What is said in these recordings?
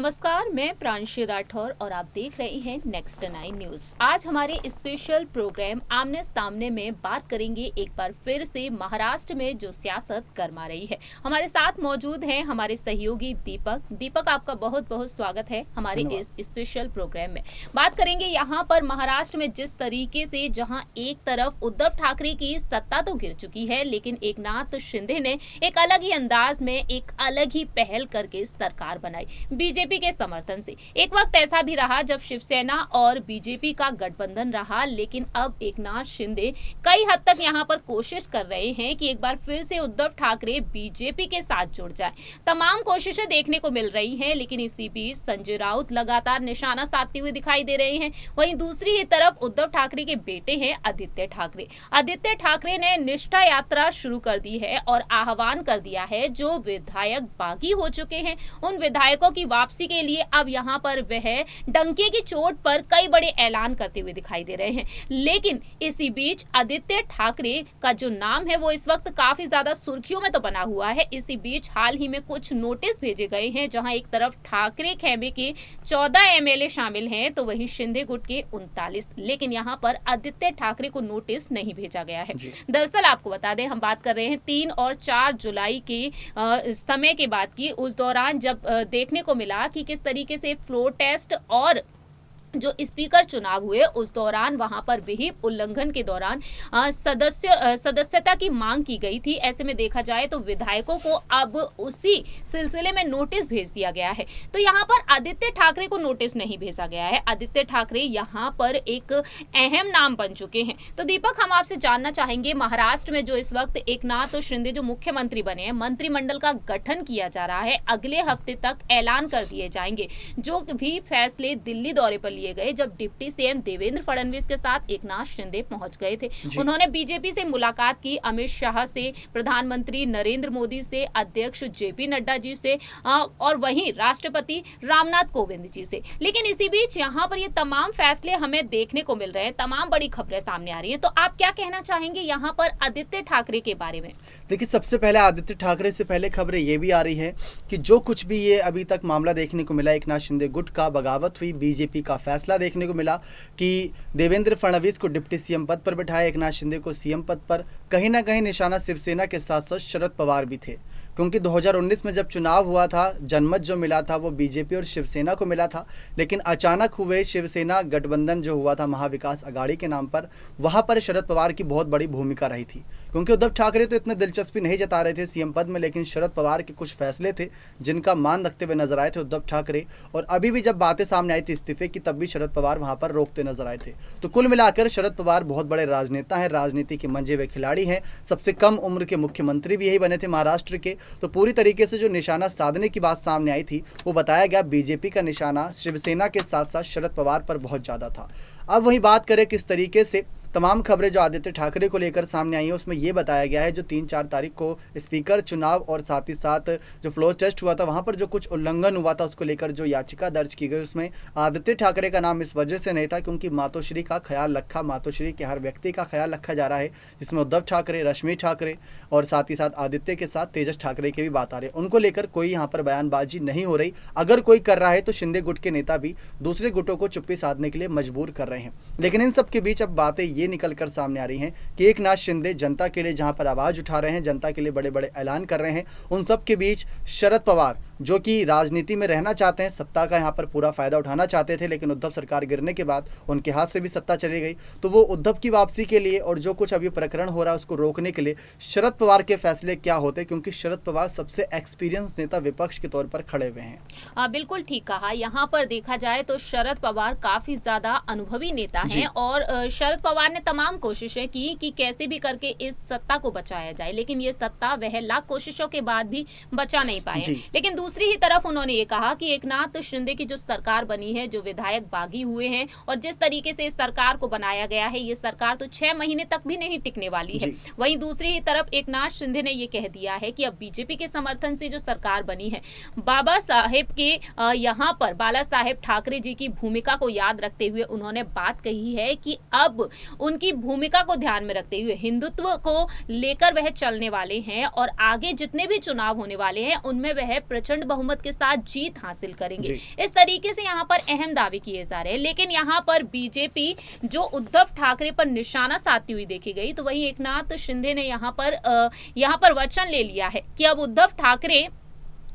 नमस्कार, मैं प्रांशी राठौर और आप देख रहे हैं नेक्स्ट 9 न्यूज। आज हमारे स्पेशल प्रोग्राम आमने सामने में बात करेंगे एक बार फिर से महाराष्ट्र में जो सियासत गरमा रही है। हमारे साथ मौजूद हैं हमारे सहयोगी दीपक, आपका बहुत बहुत स्वागत है हमारे इस स्पेशल प्रोग्राम में। बात करेंगे यहाँ पर महाराष्ट्र में जिस तरीके से जहाँ एक तरफ उद्धव ठाकरे की सत्ता तो गिर चुकी है, लेकिन एकनाथ शिंदे ने एक अलग ही अंदाज में एक अलग ही पहल करके सरकार बनाई बीजेपी के समर्थन से। एक वक्त ऐसा भी रहा जब शिवसेना और बीजेपी का गठबंधन रहा, लेकिन अब एकनाथ शिंदे कई हद तक यहां पर कोशिश कर रहे हैं कि एक बार फिर से उद्धव ठाकरे बीजेपी के साथ जुड़ जाए। तमाम कोशिशें देखने को मिल रही हैं, लेकिन इसी बीच संजय राउत लगातार निशाना साधते हुए दिखाई दे रहे हैं। वहीं दूसरी ही तरफ उद्धव ठाकरे के बेटे हैं आदित्य ठाकरे ने निष्ठा यात्रा शुरू कर दी है और आह्वान कर दिया है जो विधायक बागी हो चुके हैं उन विधायकों की वापसी के लिए अब यहां पर वह डंके की चोट पर कई बड़े ऐलान करते हुए दिखाई दे रहे हैं। लेकिन इसी बीच आदित्य ठाकरे का जो नाम है वो इस वक्त काफी ज्यादा सुर्खियों में तो बना हुआ है। इसी बीच हाल ही में कुछ नोटिस भेजे गए हैं, जहां एक तरफ ठाकरे खेमे के 14 एमएलए शामिल हैं तो वहीं शिंदे गुट के 39, लेकिन यहां पर आदित्य ठाकरे को नोटिस नहीं भेजा गया है। दरअसल आपको बता दें, हम बात कर रहे हैं 3 और 4 जुलाई के समय के बाद की। उस दौरान जब देखने को मिला कि किस तरीके से फ्लोर टेस्ट और जो स्पीकर चुनाव हुए उस दौरान वहां पर विहिप उल्लंघन के दौरान सदस्यता की मांग की गई थी। ऐसे में देखा जाए तो विधायकों को अब उसी सिलसिले में नोटिस भेज दिया गया है। तो यहां पर आदित्य ठाकरे को नोटिस नहीं भेजा गया है। आदित्य ठाकरे यहां पर एक अहम नाम बन चुके हैं। तो दीपक, हम आपसे जानना चाहेंगे, महाराष्ट्र में जो इस वक्त एकनाथ शिंदे जो मुख्यमंत्री बने हैं, मंत्रिमंडल का गठन किया जा रहा है। अगले हफ्ते तक ऐलान कर दिए जाएंगे जो भी फैसले दिल्ली दौरे पर गए। जब डिप्टी सीएम देवेंद्र फडणवीस के साथ एकनाथ शिंदे पहुंच गए थे, उन्होंने बीजेपी से मुलाकात की, अमित शाह से, प्रधानमंत्री नरेंद्र मोदी से, अध्यक्ष जेपी नड्डा जी से और वहीं राष्ट्रपति रामनाथ कोविंद जी से। लेकिन इसी बीच यहां पर ये तमाम फैसले हमें देखने को मिल रहे हैं, तमाम बड़ी खबरें सामने आ रही हैं। तो आप क्या कहना चाहेंगे यहां पर आदित्य ठाकरे के बारे में? देखिए, सबसे पहले आदित्य ठाकरे से पहले खबरें ये भी आ रही है कि जो कुछ भी ये अभी तक मामला देखने को मिला एकनाथ शिंदे गुट का, बगावत हुई, बीजेपी का फैसला देखने को मिला कि देवेंद्र फडणवीस को डिप्टी सीएम पद पर बैठाया, एकनाथ शिंदे को सीएम पद पर। कहीं ना कहीं निशाना शिवसेना के साथ साथ शरद पवार भी थे, क्योंकि 2019 में जब चुनाव हुआ था, जनमत जो मिला था वो बीजेपी और शिवसेना को मिला था। लेकिन अचानक हुए शिवसेना गठबंधन जो हुआ था महाविकास अघाड़ी के नाम पर, वहां पर शरद पवार की बहुत बड़ी भूमिका रही थी, क्योंकि उद्धव ठाकरे तो इतने दिलचस्पी नहीं जता रहे थे सीएम पद में, लेकिन शरद पवार के कुछ फैसले थे जिनका मान रखते हुए नजर आए थे उद्धव ठाकरे। और अभी भी जब बातें सामने आई थी इस्तीफे की, तब भी शरद पवार वहां पर रोकते नजर आए थे। तो कुल मिलाकर शरद पवार बहुत बड़े राजनेता हैं, राजनीति के मंजे हुए खिलाड़ी हैं, सबसे कम उम्र के मुख्यमंत्री भी यही बने थे महाराष्ट्र के। तो पूरी तरीके से जो निशाना साधने की बात सामने आई थी वो बताया गया, बीजेपी का निशाना शिवसेना के साथ साथ शरद पवार पर बहुत ज़्यादा था। अब वही बात करें किस तरीके से तमाम खबरें जो आदित्य ठाकरे को लेकर सामने आई है, उसमें यह बताया गया है जो 3-4 तारीख को स्पीकर चुनाव और साथ ही साथ जो फ्लोर टेस्ट हुआ था वहां पर जो कुछ उल्लंघन हुआ था उसको लेकर जो याचिका दर्ज की गई, उसमें आदित्य ठाकरे का नाम इस वजह से नहीं था क्योंकि मातोश्री का ख्याल रखा, मातोश्री के हर व्यक्ति का ख्याल रखा जा रहा है, जिसमें उद्धव ठाकरे, रश्मि ठाकरे और साथ ही साथ आदित्य के साथ तेजस ठाकरे की भी बात आ रही है। उनको लेकर कोई यहाँ पर बयानबाजी नहीं हो रही। अगर कोई कर रहा है तो शिंदे गुट के नेता भी दूसरे गुटों को चुप्पी साधने के लिए मजबूर कर रहे हैं। लेकिन इन सब के बीच अब बातें ये निकल कर सामने आ रही हैं कि एकनाथ शिंदे जनता के लिए जहां पर आवाज उठा रहे हैं, जनता के लिए बड़े बड़े ऐलान कर रहे हैं, उन सब के बीच शरद पवार जो कि राजनीति में रहना चाहते हैं, सत्ता का यहां पर पूरा फायदा उठाना चाहते थे, लेकिन उद्धव सरकार गिरने के बाद उनके हाथ से भी सत्ता चली गई। तो वो उद्धव की वापसी के लिए और जो कुछ अभी प्रकरण हो रहा है उसको रोकने के लिए शरद पवार के फैसले क्या होते, क्योंकि शरद पवार सबसे एक्सपीरियंस नेता विपक्ष के तौर पर खड़े हुए हैं। बिल्कुल ठीक कहा। यहाँ पर देखा जाए तो शरद पवार काफी ज्यादा अनुभवी नेता हैं और शरद पवार ने तमाम कोशिशें की कि कैसे भी करके इस सत्ता को बचाया जाए, लेकिन ये सत्ता वह लाख कोशिशों के बाद भी बचा नहीं पाए। लेकिन दूसरी ही तरफ उन्होंने ये कहा कि एकनाथ शिंदे की जो सरकार बनी है, जो विधायक बागी हुए हैं और जिस तरीके से इस सरकार को बनाया गया है, ये सरकार तो 6 महीने तक भी नहीं टिकने वाली है। वहीं दूसरी ही तरफ एकनाथ शिंदे ने ये कह दिया है कि अब बीजेपी के समर्थन से जो सरकार बनी है, बाबा साहेब के यहाँ पर बाला साहेब ठाकरे जी की भूमिका को याद रखते हुए उन्होंने बात कही है कि अब उनकी भूमिका को ध्यान में रखते हुए हिंदुत्व को लेकर वह चलने वाले हैं और आगे जितने भी चुनाव होने वाले हैं उनमें वह प्रचंड बहुमत के साथ जीत हासिल करेंगे। इस तरीके से यहाँ पर अहम दावे किए जा रहे हैं। लेकिन यहाँ पर बीजेपी जो उद्धव ठाकरे पर निशाना साधती हुई देखी गई, तो वहीं एकनाथ शिंदे ने यहाँ पर वचन ले लिया है कि अब उद्धव ठाकरे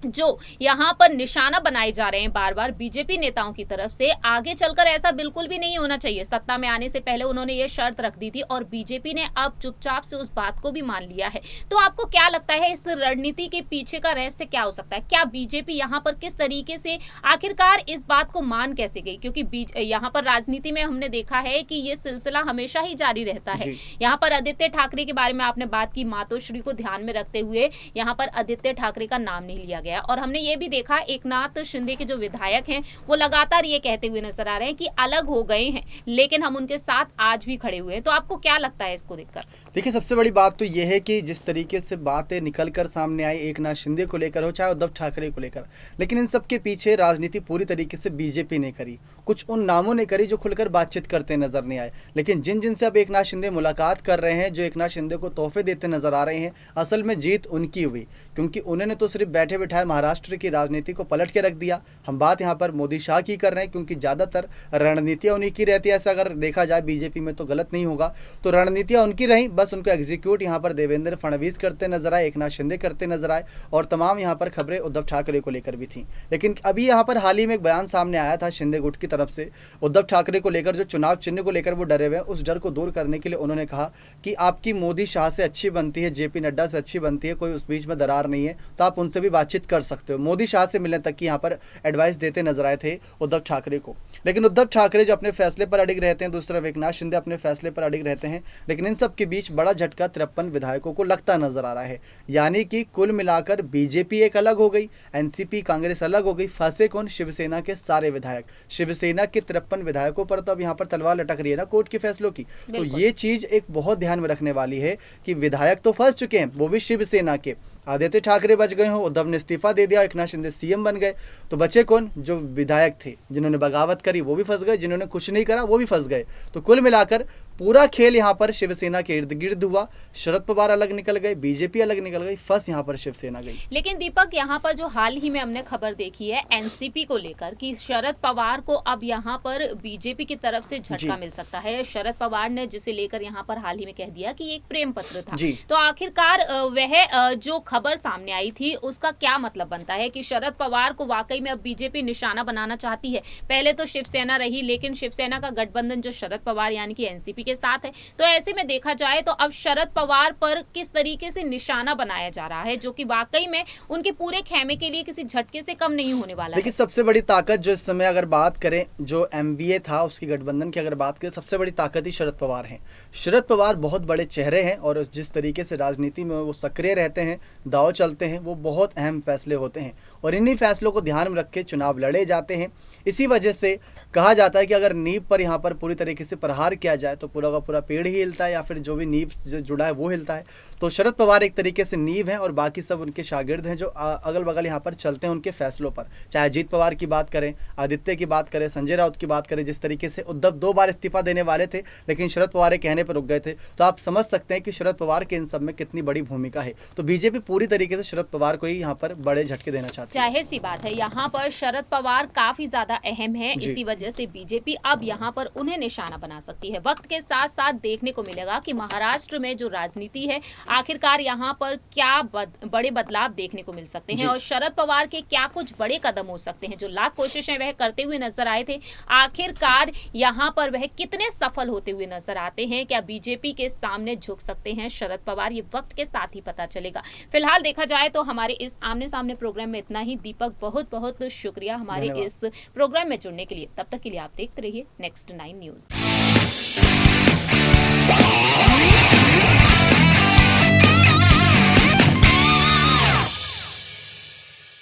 जो यहाँ पर निशाना बनाए जा रहे हैं बार बार बीजेपी नेताओं की तरफ से, आगे चलकर ऐसा बिल्कुल भी नहीं होना चाहिए। सत्ता में आने से पहले उन्होंने ये शर्त रख दी थी और बीजेपी ने अब चुपचाप से उस बात को भी मान लिया है। तो आपको क्या लगता है इस रणनीति के पीछे का रहस्य क्या हो सकता है? क्या बीजेपी यहाँ पर किस तरीके से आखिरकार इस बात को मान कैसे गई? क्योंकि यहाँ पर राजनीति में हमने देखा है कि ये सिलसिला हमेशा ही जारी रहता है। यहाँ पर आदित्य ठाकरे के बारे में आपने बात की, मातोश्री को ध्यान में रखते हुए यहाँ पर आदित्य ठाकरे का नाम नहीं लिया गया। और हमने ये भी देखा एकनाथ शिंदे के जो विधायक हैं वो लगातार ये कहते हुए नजर आ रहे हैं कि अलग हो गए हैं, लेकिन हम उनके साथ आज भी खड़े हुए हैं। तो आपको क्या लगता है इसको देखकर? देखिए, सबसे बड़ी बात तो ये है कि जिस तरीके से बातें निकलकर सामने आई एकनाथ शिंदे को लेकर हो चाहे उद्धव ठाकरे को लेकर, लेकिन इन सबके पीछे राजनीति पूरी तरीके से बीजेपी ने करी। कुछ उन नामों ने करी जो खुलकर बातचीत करते नजर नहीं आए, लेकिन जिन जिनसे अब एकनाथ शिंदे मुलाकात कर रहे हैं, जो एकनाथ शिंदे को तोहफे देते नजर आ रहे हैं, असल में जीत उनकी हुई, क्योंकि उन्होंने तो सिर्फ बैठे बिठाए महाराष्ट्र की राजनीति को पलट के रख दिया। हम बात यहाँ पर मोदी शाह की कर रहे हैं, क्योंकि ज़्यादातर रणनीतियाँ उन्हीं की रहती है। ऐसा अगर देखा जाए बीजेपी में तो गलत नहीं होगा, तो रणनीतियाँ उनकी रहीं, बस उनको एग्जीक्यूट यहाँ पर देवेंद्र फडणवीस करते नजर आए, एकनाथ शिंदे करते नजर आए, और तमाम यहाँ पर खबरें उद्धव ठाकरे को लेकर भी थी। लेकिन अभी यहाँ पर हाल ही में एक बयान सामने आया था शिंदे गुट की तरफ से उद्धव ठाकरे को लेकर, जो चुनाव चिन्ह को लेकर वो डरे हुए हैं, उस डर को दूर करने के लिए उन्होंने कहा कि आपकी मोदी शाह से अच्छी बनती है, जेपी नड्डा से अच्छी बनती है, कोई उस बीच में दरार नहीं है, तो आप उनसे भी बातचीत कर सकते हो। मोदी शाह से मिलने तक की यहाँ पर एडवाइस देते नजर आए थे उद्धव ठाकरे को। लेकिन उद्धव ठाकरे जो अपने फैसले पर अडिग रहते हैं, दूसरा एकनाथ शिंदे अपने फैसले पर अडिग रहते हैं, लेकिन इन सब के बीच बड़ा झटका 53 विधायकों को लगता नजर आ रहा है। यानी कि कुल मिलाकर बीजेपी एक अलग हो गई, एनसीपी कांग्रेस अलग हो गई, फंसे कौन? शिवसेना के सारे विधायक। शिवसेना के 53 विधायकों पर तो अब यहाँ पर तलवार लटक रही है ना कोर्ट के फैसलों की। तो ये चीज एक बहुत ध्यान में रखने वाली है कि विधायक तो फंस चुके हैं, वो भी शिवसेना के। आदित्य ठाकरे बच गए हो, उद्धव ने इस्तीफा दे दिया, एकनाथ शिंदे सीएम बन गए, तो बचे कौन? जो विधायक थे, जिन्होंने बगावत करी वो भी फंस गए, जिन्होंने कुछ नहीं करा वो भी फंस गए। तो कुल मिलाकर पूरा खेल यहाँ पर शिवसेना के इर्द गिर्द हुआ। शरद पवार अलग निकल गए, बीजेपी अलग निकल गई, फंस यहाँ पर शिवसेना गई। लेकिन दीपक, यहाँ पर जो हाल ही में हमने खबर देखी है एनसीपी को लेकर कि शरद पवार को अब यहाँ पर बीजेपी की तरफ से झटका मिल सकता है। शरद पवार ने जिसे लेकर यहाँ पर हाल ही में कह दिया कि एक प्रेम पत्र था, तो आखिरकार वह जो खबर सामने आई थी उसका क्या मतलब बनता है कि शरद पवार को वाकई में अब बीजेपी निशाना बनाना चाहती है? पहले तो शिवसेना रही, लेकिन शिवसेना का गठबंधन जो शरद पवार यानी कि एनसीपी के साथ है, तो ऐसे में देखा जाए तो अब शरद पवार पर किस तरीके से निशाना बनाया जा रहा है, जो कि वाकई में उनके पूरे खेमे के लिए किसी झटके से कम नहीं होने वाला है। देखिए, सबसे बड़ी ताकत जो इस समय अगर बात करें, जो एमवीए था उसकी गठबंधन की अगर बात करें, सबसे बड़ी ताकत ही शरद पवार है। शरद पवार बहुत बड़े चेहरे हैं और जिस तरीके से राजनीति में वो सक्रिय रहते हैं, दाव चलते हैं, वो बहुत अहम फैसले होते हैं और इन्हीं फैसलों को ध्यान में रख के चुनाव लड़े जाते हैं। इसी वजह से कहा जाता है कि अगर नींव पर यहाँ पर पूरी तरीके से प्रहार किया जाए तो पूरा का पूरा पेड़ ही हिलता है, या फिर जो भी नींव से जुड़ा है वो हिलता है। तो शरद पवार एक तरीके से नींव हैं और बाकी सब उनके शागिर्द हैं जो अगल बगल यहाँ पर चलते हैं उनके फैसलों पर। चाहे अजीत पवार की बात करें, आदित्य की बात करें, संजय राउत की बात करें, जिस तरीके से उद्धव 2 बार इस्तीफा देने वाले थे लेकिन शरद पवार के कहने पर रुक गए थे, तो आप समझ सकते हैं कि शरद पवार के इन सब में कितनी बड़ी भूमिका है। तो बीजेपी पूरी तरीके से शरद पवार को ही यहाँ पर बड़े झटके देना चाहती है। जाहिर सी बात है, यहाँ पर शरद पवार काफी ज्यादा अहम है, इसी वजह से बीजेपी अब यहाँ पर उन्हें निशाना बना सकती है। वक्त के साथ साथ देखने को मिलेगा कि महाराष्ट्र में जो राजनीति है आखिरकार यहाँ पर क्या बड़े बदलाव देखने को मिल सकते हैं और शरद पवार के क्या कुछ बड़े कदम हो सकते हैं। जो लाख कोशिशें वह करते हुए नजर आए थे, आखिरकार यहाँ पर वह कितने सफल होते हुए नजर आते हैं? क्या बीजेपी के सामने झुक सकते हैं शरद पवार? ये वक्त के साथ ही पता चलेगा। फिलहाल देखा जाए तो हमारे इस आमने सामने प्रोग्राम में इतना ही। दीपक, बहुत बहुत शुक्रिया हमारे इस प्रोग्राम में जुड़ने के लिए। तब तक के लिए आप देखते रहिए नेक्स्ट 9 न्यूज।